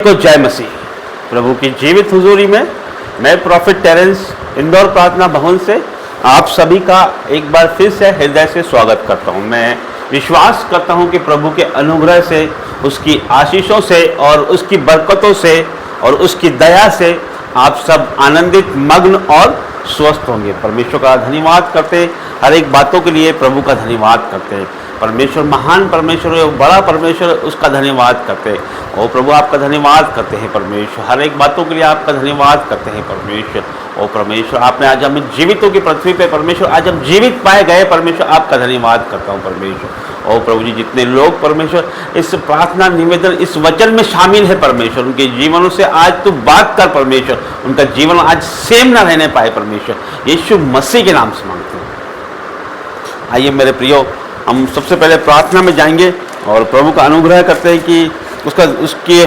को जय मसीह। प्रभु की जीवित हुजूरी में मैं प्रॉफिट टेरेंस इंदौर प्रार्थना भवन से आप सभी का एक बार फिर से हृदय से स्वागत करता हूं। मैं विश्वास करता हूं कि प्रभु के अनुग्रह से, उसकी आशीषों से और उसकी बरकतों से और उसकी दया से आप सब आनंदित, मग्न और स्वस्थ होंगे। परमेश्वर का धन्यवाद करते, हर एक बातों के लिए प्रभु का धन्यवाद करते हैं। परमेश्वर महान परमेश्वर है, बड़ा परमेश्वर, उसका धन्यवाद करते हैं। ओ प्रभु आपका धन्यवाद करते हैं परमेश्वर, हर एक बातों के लिए आपका धन्यवाद करते हैं परमेश्वर। ओ परमेश्वर आपने आज हमें जीवितों की पृथ्वी पे परमेश्वर आज हम जीवित पाए गए परमेश्वर, आपका धन्यवाद करता हूँ परमेश्वर। ओ प्रभु जी, जितने लोग परमेश्वर इस प्रार्थना निवेदन इस वचन में शामिल है परमेश्वर, उनके जीवनों से आज तू बात कर परमेश्वर, उनका जीवन आज सेम ना रहने पाए परमेश्वर, यीशु मसीह के नाम से मांगते हैं। आइए मेरे प्रियो, हम सबसे पहले प्रार्थना में जाएंगे और प्रभु का अनुग्रह करते हैं कि उसके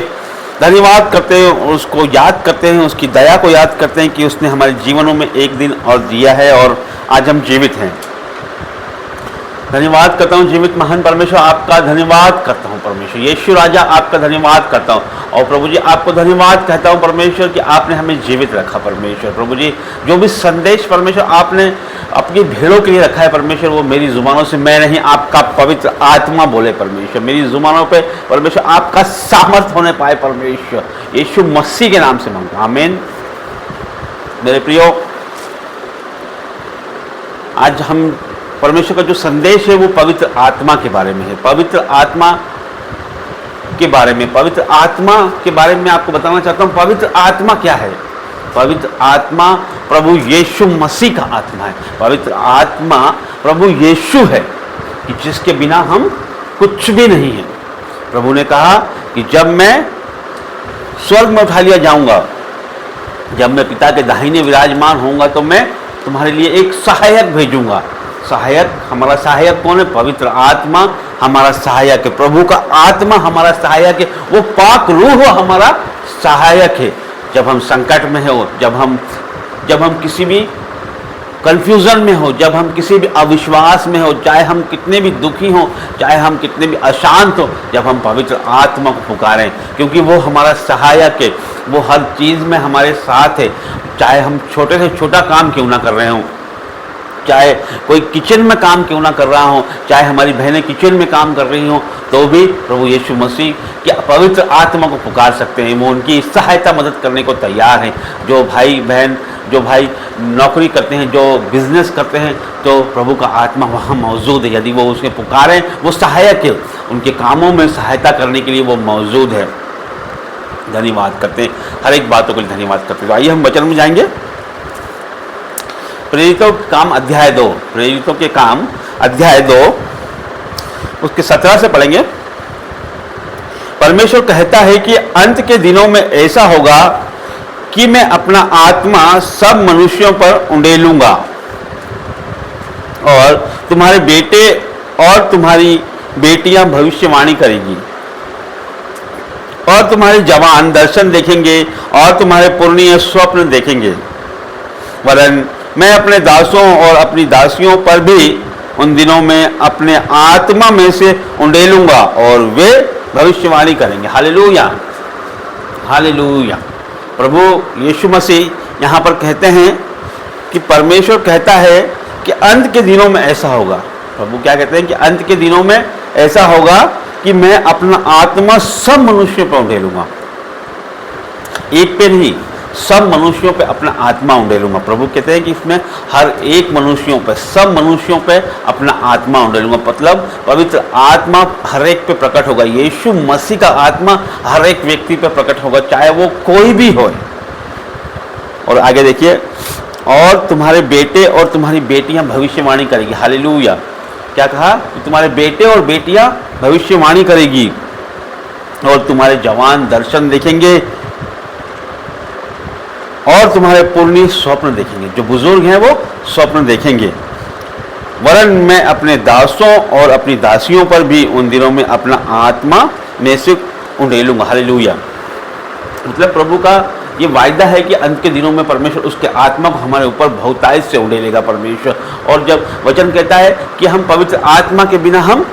धन्यवाद करते हैं, उसको याद करते हैं, उसकी दया को याद करते हैं कि उसने हमारे जीवनों में एक दिन और दिया है और आज हम जीवित हैं। धन्यवाद करता हूँ जीवित महान परमेश्वर, आपका धन्यवाद करता हूँ परमेश्वर। यीशु राजा आपका धन्यवाद करता हूँ और प्रभु जी आपको धन्यवाद कहता हूँ परमेश्वर कि आपने हमें जीवित रखा परमेश्वर। प्रभु जी जो भी संदेश परमेश्वर आपने अपनी भीड़ों के लिए रखा है परमेश्वर, वो मेरी जुबानों से मैं नहीं, आपका पवित्र आत्मा बोले परमेश्वर। मेरी जुबानों पे परमेश्वर आपका सामर्थ होने पाए परमेश्वर, यीशु मसीह के नाम से मांगता हूं, आमीन। मेरे प्रियो, आज हम परमेश्वर का जो संदेश है वो पवित्र आत्मा के बारे में है। पवित्र आत्मा के बारे में, पवित्र आत्मा के बारे में आपको बताना चाहता हूँ। पवित्र आत्मा क्या है? पवित्र आत्मा प्रभु यीशु मसीह का आत्मा है। पवित्र आत्मा प्रभु यीशु है कि जिसके बिना हम कुछ भी नहीं है। प्रभु ने कहा कि जब मैं स्वर्ग में उठा लिया जाऊंगा, जब मैं पिता के दाहिने विराजमान होऊंगा, तो मैं तुम्हारे लिए एक सहायक भेजूंगा। सहायक, हमारा सहायक कौन है? पवित्र आत्मा हमारा सहायक है। प्रभु का आत्मा हमारा सहायक है। वो पाक रूह हमारा सहायक है। जब हम संकट में हो, जब हम किसी भी कंफ्यूजन में हो, जब हम किसी भी अविश्वास में हो, चाहे हम कितने भी दुखी हो, चाहे हम कितने भी अशांत हो, जब हम पवित्र आत्मा को पुकारें, क्योंकि वो हमारा सहायक है, वो हर चीज़ में हमारे साथ है। चाहे हम छोटे से छोटा काम क्यों ना कर रहे हों, चाहे कोई किचन में काम क्यों ना कर रहा हो, चाहे हमारी बहनें किचन में काम कर रही हों, तो भी प्रभु यीशु मसीह की पवित्र आत्मा को पुकार सकते हैं। वो उनकी सहायता मदद करने को तैयार हैं। जो भाई बहन, जो भाई नौकरी करते हैं, जो बिजनेस करते हैं, तो प्रभु का आत्मा वहाँ मौजूद है। यदि वो उसके पुकारें, वो सहायक है, उनके कामों में सहायता करने के लिए वो मौजूद है। धन्यवाद करते हैं, हर एक बातों के लिए धन्यवाद करते हैं। तो आइए हम वचन में जाएंगे। प्रेरितों के काम अध्याय 2, प्रेरितों के काम अध्याय 2 उसके 17 से पढ़ेंगे। परमेश्वर कहता है कि अंत के दिनों में ऐसा होगा कि मैं अपना आत्मा सब मनुष्यों पर उंडेलूंगा और तुम्हारे बेटे और तुम्हारी बेटियां भविष्यवाणी करेंगी और तुम्हारे जवान दर्शन देखेंगे और तुम्हारे पुरनिये स्वप्न देखेंगे। वरन मैं अपने दासों और अपनी दासियों पर भी उन दिनों में अपने आत्मा में से उंडेलूंगा और वे भविष्यवाणी करेंगे। Hallelujah, hallelujah. प्रभु यीशु मसीह यहाँ पर कहते हैं कि परमेश्वर कहता है कि अंत के दिनों में ऐसा होगा। प्रभु क्या कहते हैं कि अंत के दिनों में ऐसा होगा कि मैं अपना आत्मा सब मनुष्यों पर उंडेलूंगा। एक पे नहीं, सब मनुष्यों पे अपना आत्मा उंडेलूंगा। प्रभु कहते हैं कि इसमें हर एक मनुष्यों पे, सब मनुष्यों पे अपना आत्मा उंडेलूंगा। मतलब पवित्र आत्मा हर एक पे प्रकट होगा। यीशु मसीह का आत्मा हर एक व्यक्ति पे प्रकट होगा, चाहे वो कोई भी हो। और आगे देखिए, और तुम्हारे बेटे और तुम्हारी बेटियां भविष्यवाणी करेगी। हालेलुया। क्या कहा? कि तुम्हारे बेटे और बेटियां भविष्यवाणी करेगी और तुम्हारे जवान दर्शन देखेंगे और तुम्हारे पुरनी स्वप्न देखेंगे। जो बुजुर्ग हैं वो स्वप्न देखेंगे। वरन मैं अपने दासों और अपनी दासियों पर भी उन दिनों में अपना आत्मा में से उंडेलूंगा। हालेलुया। मतलब प्रभु का ये वायदा है कि अंत के दिनों में परमेश्वर उसके आत्मा को हमारे ऊपर बहुतायत से उंडेलेगा परमेश्वर। और जब वचन कहता है कि हम पवित्र आत्मा के बिना हम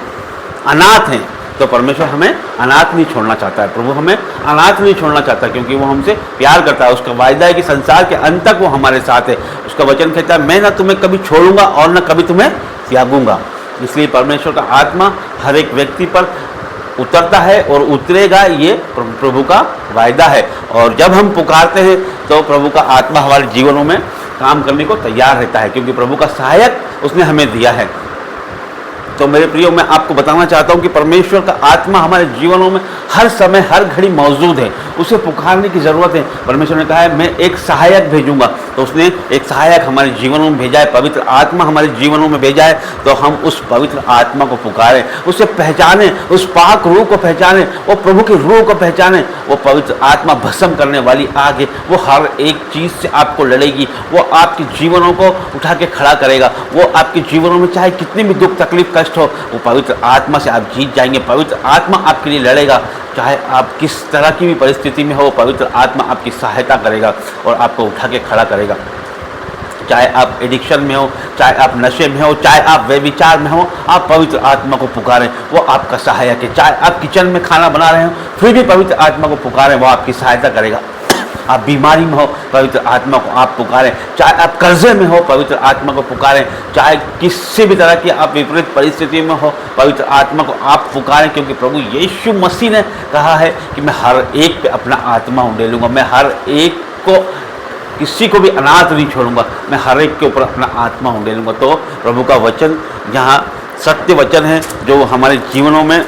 अनाथ हैं, तो परमेश्वर हमें अनाथ नहीं छोड़ना चाहता है, प्रभु हमें अनाथ नहीं छोड़ना चाहता, क्योंकि वो हमसे प्यार करता है। उसका वायदा है कि संसार के अंत तक वो हमारे साथ है। उसका वचन कहता है, मैं ना तुम्हें कभी छोड़ूंगा और ना कभी तुम्हें त्यागूंगा। इसलिए परमेश्वर का आत्मा हर एक व्यक्ति पर उतरता है और उतरेगा, ये प्रभु का वायदा है। और जब हम पुकारते हैं तो प्रभु का आत्मा हमारे जीवनों में काम करने को तैयार रहता है, क्योंकि प्रभु का सहायक उसने हमें दिया है। तो मेरे प्रियो, मैं आपको बताना चाहता हूँ कि परमेश्वर का आत्मा हमारे जीवनों में हर समय हर घड़ी मौजूद है। उसे पुकारने की ज़रूरत है। परमेश्वर ने कहा है, मैं एक सहायक भेजूंगा, तो उसने एक सहायक हमारे जीवनों में भेजा है, पवित्र आत्मा हमारे जीवनों में भेजा है। तो हम उस पवित्र आत्मा को पुकारें, उसे पहचानें, उस पाक रूह को पहचानें, वो प्रभु की रूह को पहचानें। वो पवित्र आत्मा भस्म करने वाली आग है, वो हर एक चीज़ से आपको लड़ेगी, वो आपके जीवनों को उठा के खड़ा करेगा। वो आपके जीवनों में चाहे कितनी भी दुख तकलीफ कष्ट हो, वो पवित्र आत्मा से आप जीत जाएंगे। पवित्र आत्मा आपके लिए लड़ेगा, चाहे आप किस तरह की भी परिस्थिति में हो, पवित्र आत्मा आपकी सहायता करेगा और आपको उठा के खड़ा करेगा। चाहे आप एडिक्शन में हो, चाहे आप नशे में हो, चाहे आप व्यभिचार में हो, आप पवित्र आत्मा को पुकारें, वो आपका सहायक है। चाहे आप किचन में खाना बना रहे हो, फिर भी पवित्र आत्मा को पुकारें, वो आपकी सहायता करेगा। आप बीमारी में हो, पवित्र आत्मा को आप पुकारें। चाहे आप कर्जे में हो, पवित्र आत्मा को पुकारें। चाहे किसी भी तरह की आप विपरीत परिस्थिति में हो, पवित्र आत्मा को आप पुकारें, क्योंकि प्रभु यीशु मसीह ने कहा है कि मैं हर एक पे अपना आत्मा उंडेलूंगा, मैं हर एक को, किसी को भी अनाथ नहीं छोड़ूंगा, मैं हर एक के ऊपर अपना आत्मा उंडेलूंगा। तो प्रभु का वचन यहाँ सत्य वचन है, जो हमारे जीवनों में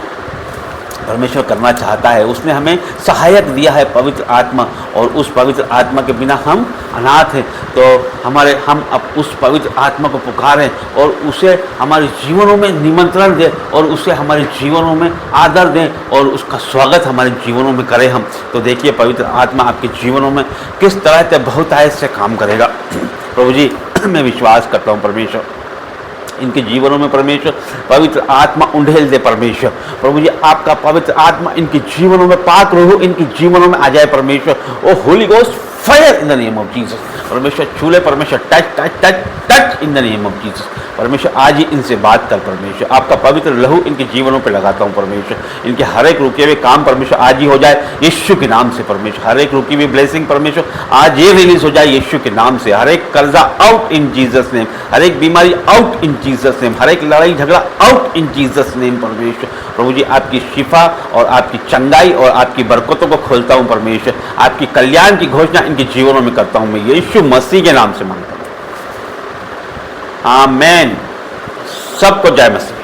परमेश्वर करना चाहता है। उसने हमें सहायक दिया है पवित्र आत्मा, और उस पवित्र आत्मा के बिना हम अनाथ हैं। तो हम अब उस पवित्र आत्मा को पुकारें और उसे हमारे जीवनों में निमंत्रण दें और उसे हमारे जीवनों में आदर दें और उसका स्वागत हमारे जीवनों में करें हम। तो देखिए पवित्र आत्मा आपके जीवनों में किस तरह से बहुतायत से काम करेगा। प्रभु जी, मैं विश्वास करता हूँ परमेश्वर इनके जीवनों में परमेश्वर पवित्र आत्मा उंडेल दे। परमेश्वर प्रभु जी, आपका पवित्र आत्मा इनके जीवनों में, पाक रूह इनके जीवनों में आ जाए परमेश्वर। O holy ghost fire in the name of Jesus. परमेश्वर छूले, परमेश्वर touch touch touch touch in the name of Jesus. परमेश्वर आज ही इनसे बात कर परमेश्वर, आपका पवित्र लहू इनके जीवनों पे लगाता हूँ परमेश्वर। इनके हर एक रुके हुए काम परमेश्वर आज ही हो जाए यीशु के नाम से परमेश्वर। हर एक रुकी हुई ब्लेसिंग परमेश्वर आज ये रिलीज हो जाए यीशु के नाम से। हर एक कर्जा आउट इन जीसस नेम, हर एक बीमारी आउट इन जीसस नेम, हर एक लड़ाई झगड़ा आउट इन जीसस नेम परमेश्वर। प्रभु जी, आपकी शिफा और आपकी चंगाई और आपकी बरकतों को खोलता हूँ परमेश्वर। आपकी कल्याण की घोषणा इनके जीवनों में करता हूँ मैं यीशु मसीह के नाम से मांगता हूँ, आमीन। सबको जय मसीह।